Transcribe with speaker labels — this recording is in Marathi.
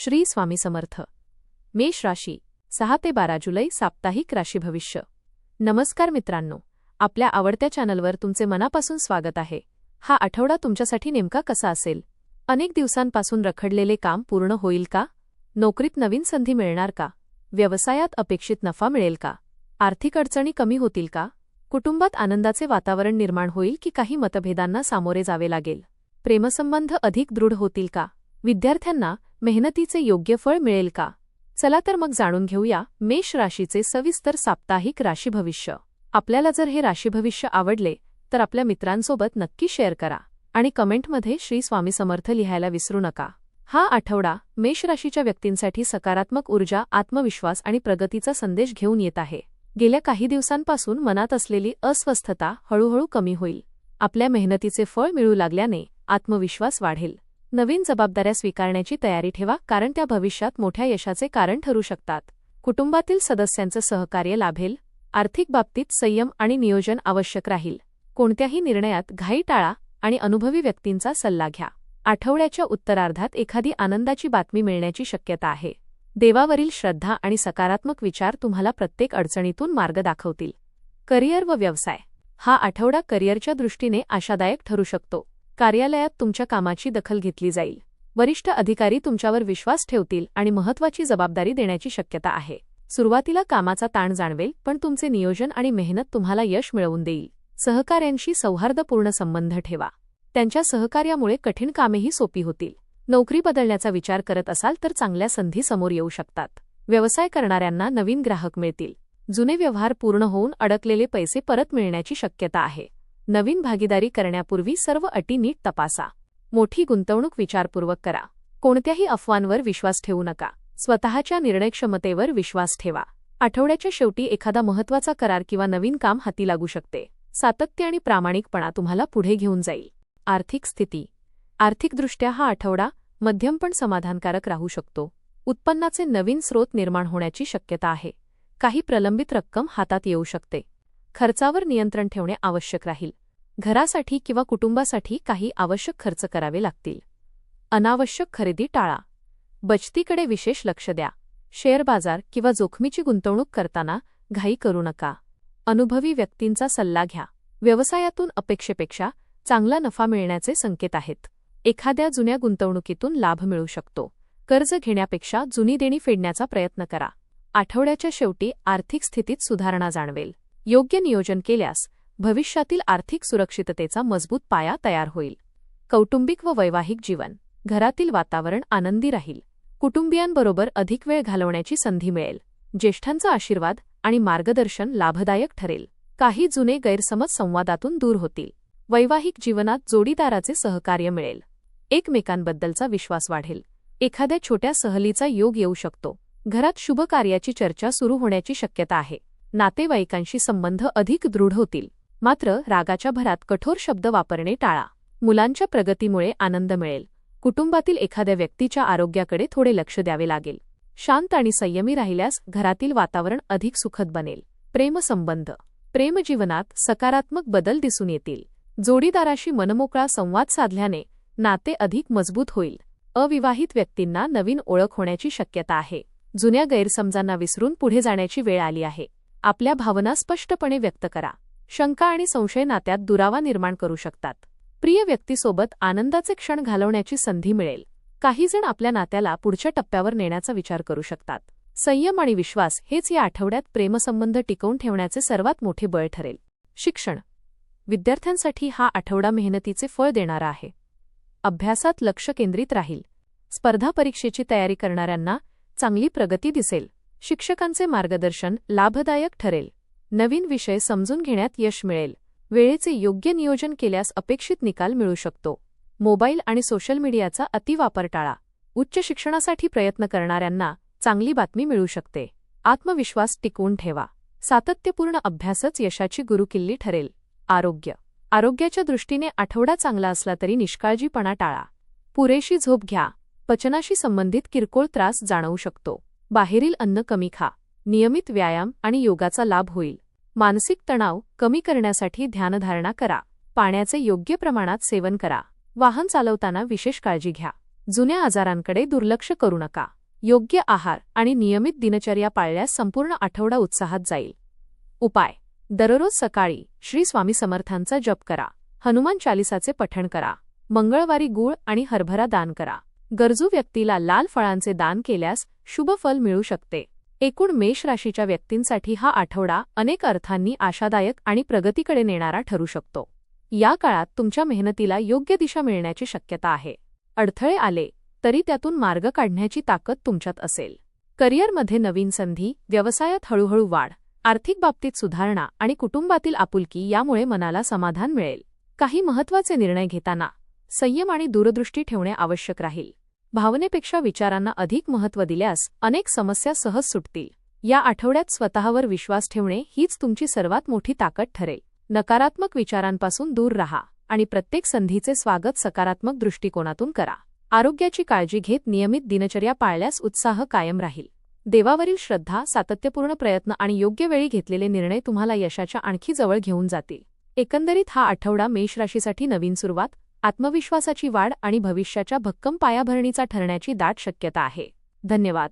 Speaker 1: श्री स्वामी समर्थ. मेष राशी 6 ते 12 जुलै साप्ताहिक राशी भविष्य. नमस्कार मित्रांनो, आपल्या आवडत्या चॅनलवर तुमचे मनापासून स्वागत आहे. हा आठवडा तुमच्यासाठी नेमका कसा असेल? अनेक दिवसांपासून रखडलेले काम पूर्ण होईल का? नोकरीत नवीन संधी मिळणार का? व्यवसायात अपेक्षित नफा मिळेल का? आर्थिक अडचणी कमी होतील का? कुटुंबात आनंदाचे वातावरण निर्माण होईल की काही मतभेदांना सामोरे जावे लागेल? प्रेमसंबंध अधिक दृढ होतील का? विद्यार्थ्यांना मेहनतीचे योग्य फळ मिळेल का? चला तर मग जाणून घेऊया मेष राशीचे सविस्तर साप्ताहिक राशी भविष्य. आपल्याला जर हे राशी भविष्य आवडले तर आपल्या मित्रांसोबत नक्की शेअर करा आणि कमेंटमध्ये श्री स्वामी समर्थ लिहायला विसरू नका. हा आठवडा मेष राशीच्या व्यक्तींसाठी सकारात्मक ऊर्जा, आत्मविश्वास आणि प्रगतीचा संदेश घेऊन येत आहे. गेल्या काही दिवसांपासून मनात असलेली अस्वस्थता हळूहळू कमी होईल. आपल्या मेहनतीचे फळ मिळू लागल्याने आत्मविश्वास वाढेल. नवीन जबाबदाऱ्या स्वीकारण्याची तयारी ठेवा, कारण त्या भविष्यात मोठ्या यशाचे कारण ठरू शकतात. कुटुंबातील सदस्यांचं सहकार्य लाभेल. आर्थिक बाबतीत संयम आणि नियोजन आवश्यक राहील. कोणत्याही निर्णयात घाई टाळा आणि अनुभवी व्यक्तींचा सल्ला घ्या. आठवड्याच्या उत्तरार्धात एखादी आनंदाची बातमी मिळण्याची शक्यता आहे. देवावरील श्रद्धा आणि सकारात्मक विचार तुम्हाला प्रत्येक अडचणीतून मार्ग दाखवतील. करिअर व व्यवसाय. हा आठवडा करिअरच्या दृष्टीने आशादायक ठरू शकतो. कार्यालयात तुमच्या कामाची दखल घेतली जाईल. वरिष्ठ अधिकारी तुमच्यावर विश्वास ठेवतील आणि महत्त्वाची जबाबदारी देण्याची शक्यता आहे. सुरुवातीला कामाचा ताण जाणवेल, पण तुमचे नियोजन आणि मेहनत तुम्हाला यश मिळवून देईल. सहकाऱ्यांशी सौहार्दपूर्ण संबंध ठेवा. त्यांच्या सहकार्यामुळे कठीण कामेही सोपी होतील. नोकरी बदलण्याचा विचार करत असाल तर चांगल्या संधी समोर येऊ शकतात. व्यवसाय करणाऱ्यांना नवीन ग्राहक मिळतील. जुने व्यवहार पूर्ण होऊन अडकलेले पैसे परत मिळण्याची शक्यता आहे. नवीन भागीदारी करण्यापूर्वी सर्व अटी नीट तपासा. मोठी गुंतवणूक विचारपूर्वक करा. कोणत्याही अफवांवर विश्वास ठेवू नका. स्वतःच्या निर्णयक्षमतेवर विश्वास ठेवा. आठवड्याच्या शेवटी एखादा महत्त्वाचा करार किंवा नवीन काम हाती लागू शकते. सातत्य आणि प्रामाणिकपणा तुम्हाला पुढे घेऊन जाईल. आर्थिक स्थिती. आर्थिकदृष्ट्या हा आठवडा मध्यम पण समाधानकारक राहू शकतो. उत्पन्नाचे नवीन स्रोत निर्माण होण्याची शक्यता आहे. काही प्रलंबित रक्कम हातात येऊ शकते. खर्चावर नियंत्रण ठेवणे आवश्यक राहील. घरासाठी किंवा कुटुंबासाठी काही आवश्यक खर्च करावे लागतील. अनावश्यक खरेदी टाळा. बचतीकडे विशेष लक्ष द्या. शेअर बाजार किंवा जोखमीची गुंतवणूक करताना घाई करू नका. अनुभवी व्यक्तींचा सल्ला घ्या. व्यवसायातून अपेक्षेपेक्षा चांगला नफा मिळण्याचे संकेत आहेत. एखाद्या जुन्या गुंतवणुकीतून लाभ मिळू शकतो. कर्ज घेण्यापेक्षा जुनी देणी फेडण्याचा प्रयत्न करा. आठवड्याच्या शेवटी आर्थिक स्थितीत सुधारणा जाणवेल. योग्य नियोजन केल्यास भविष्यातील आर्थिक सुरक्षिततेचा मजबूत पाया तयार होईल. कौटुंबिक व वैवाहिक जीवन. घरातील वातावरण आनंदी राहील. कुटुंबियांबरोबर अधिक वेळ घालवण्याची संधी मिळेल. ज्येष्ठांचा आशीर्वाद आणि मार्गदर्शन लाभदायक ठरेल. काही जुने गैरसमज संवादातून दूर होतील. वैवाहिक जीवनात जोडीदाराचे सहकार्य मिळेल. एकमेकांबद्दलचा विश्वास वाढेल. एखाद्या छोट्या सहलीचा योग येऊ शकतो. घरात शुभ कार्याची चर्चा सुरू होण्याची शक्यता आहे. नातेवाईकांशी संबंध अधिक दृढ होतील. मात्र रागाच्या भरात कठोर शब्द वापरणे टाळा. मुलांच्या प्रगतीमुळे आनंद मिळेल. कुटुंबातील एखाद्या व्यक्तीच्या आरोग्याकडे थोडे लक्ष द्यावे लागेल. शांत आणि संयमी राहिल्यास घरातील वातावरण अधिक सुखद बनेल. प्रेमसंबंध. प्रेमजीवनात सकारात्मक बदल दिसून येतील. जोडीदाराशी मनमोकळा संवाद साधल्याने नाते अधिक मजबूत होईल. अविवाहित व्यक्तींना नवीन ओळख होण्याची शक्यता आहे. जुन्या गैरसमजांना विसरून पुढे जाण्याची वेळ आली आहे. आपल्या भावना स्पष्टपणे व्यक्त करा. शंका आणि संशय नात्यात दुरावा निर्माण करू शकतात. प्रिय व्यक्तीसोबत आनंदाचे क्षण घालवण्याची संधी मिळेल. काही जण आपल्या नात्याला पुढच्या टप्प्यावर नेण्याचा विचार करू शकतात. संयम आणि विश्वास हेच या आठवड्यात प्रेमसंबंध टिकवून ठेवण्याचे सर्वात मोठे बळ ठरेल. शिक्षण. विद्यार्थ्यांसाठी हा आठवडा मेहनतीचे फळ देणारा आहे. अभ्यासात लक्ष केंद्रित राहील. स्पर्धा परीक्षेची तयारी करणाऱ्यांना चांगली प्रगती दिसेल. शिक्षकांचे मार्गदर्शन लाभदायक ठरेल. नवीन विषय समजून घेण्यात यश मिळेल. वेळेचे योग्य नियोजन केल्यास अपेक्षित निकाल मिळू शकतो. मोबाईल आणि सोशल मीडियाचा अतिवापर टाळा. उच्च शिक्षणासाठी प्रयत्न करणाऱ्यांना चांगली बातमी मिळू शकते. आत्मविश्वास टिकवून ठेवा. सातत्यपूर्ण अभ्यासच यशाची गुरुकिल्ली ठरेल. आरोग्य. आरोग्याच्या दृष्टीने आठवडा चांगला असला तरी निष्काळजीपणा टाळा. पुरेशी झोप घ्या. पचनाशी संबंधित किरकोळ त्रास जाणवू शकतो. बाहेरील अन्न कमी खा. नियमित व्यायाम आणि योगाचा लाभ होईल. मानसिक तणाव कमी करण्यासाठी ध्यानधारणा करा. पाण्याचे योग्य प्रमाणात सेवन करा. वाहन चालवताना विशेष काळजी घ्या. जुन्या आजारांकडे दुर्लक्ष करू नका. योग्य आहार आणि नियमित दिनचर्या पाळल्यास संपूर्ण आठवडा उत्साहात जाईल. उपाय: दररोज सकाळी श्री स्वामी समर्थांचा जप करा. हनुमान चालिसाचे पठण करा. मंगळवारी गूळ आणि हरभरा दान करा. गरजू व्यक्तीला लाल फळांचे दान केल्यास शुभ फल मिळू शकते. एकूण मेष राशीच्या व्यक्तींसाठी हा आठवडा अनेक अर्थांनी आशादायक आणि प्रगतीकडे नेणारा ठरू शकतो. या काळात तुमच्या मेहनतीला योग्य दिशा मिळण्याची शक्यता आहे. अडथळे आले तरी त्यातून मार्ग काढण्याची ताकद तुमच्यात असेल. करिअरमध्ये नवीन संधी, व्यवसायात हळूहळू वाढ, आर्थिक बाबतीत सुधारणा आणि कुटुंबातील आपुलकी यामुळे मनाला समाधान मिळेल. काही महत्त्वाचे निर्णय घेताना संयम आणि दूरदृष्टी ठेवणे आवश्यक राहील. भावनेपेक्षा विचारांना अधिक महत्त्व दिल्यास अनेक समस्या सहज सुटतील. या आठवड्यात स्वतःवर विश्वास ठेवणे हीच तुमची सर्वात मोठी ताकद ठरेल. नकारात्मक विचारांपासून दूर राहा आणि प्रत्येक संधीचे स्वागत सकारात्मक दृष्टिकोनातून करा. आरोग्याची काळजी घेत नियमित दिनचर्या पाळल्यास उत्साह कायम राहील. देवावरील श्रद्धा, सातत्यपूर्ण प्रयत्न आणि योग्य वेळी घेतलेले निर्णय तुम्हाला यशाच्या आणखी जवळ घेऊन जातील. एकंदरीत हा आठवडा मेष राशीसाठी नवीन सुरुवात, आत्मविश्वासाची वाढ आणि भविष्याच्या भक्कम पायाभरणीचा ठरण्याची दाट शक्यता आहे. धन्यवाद.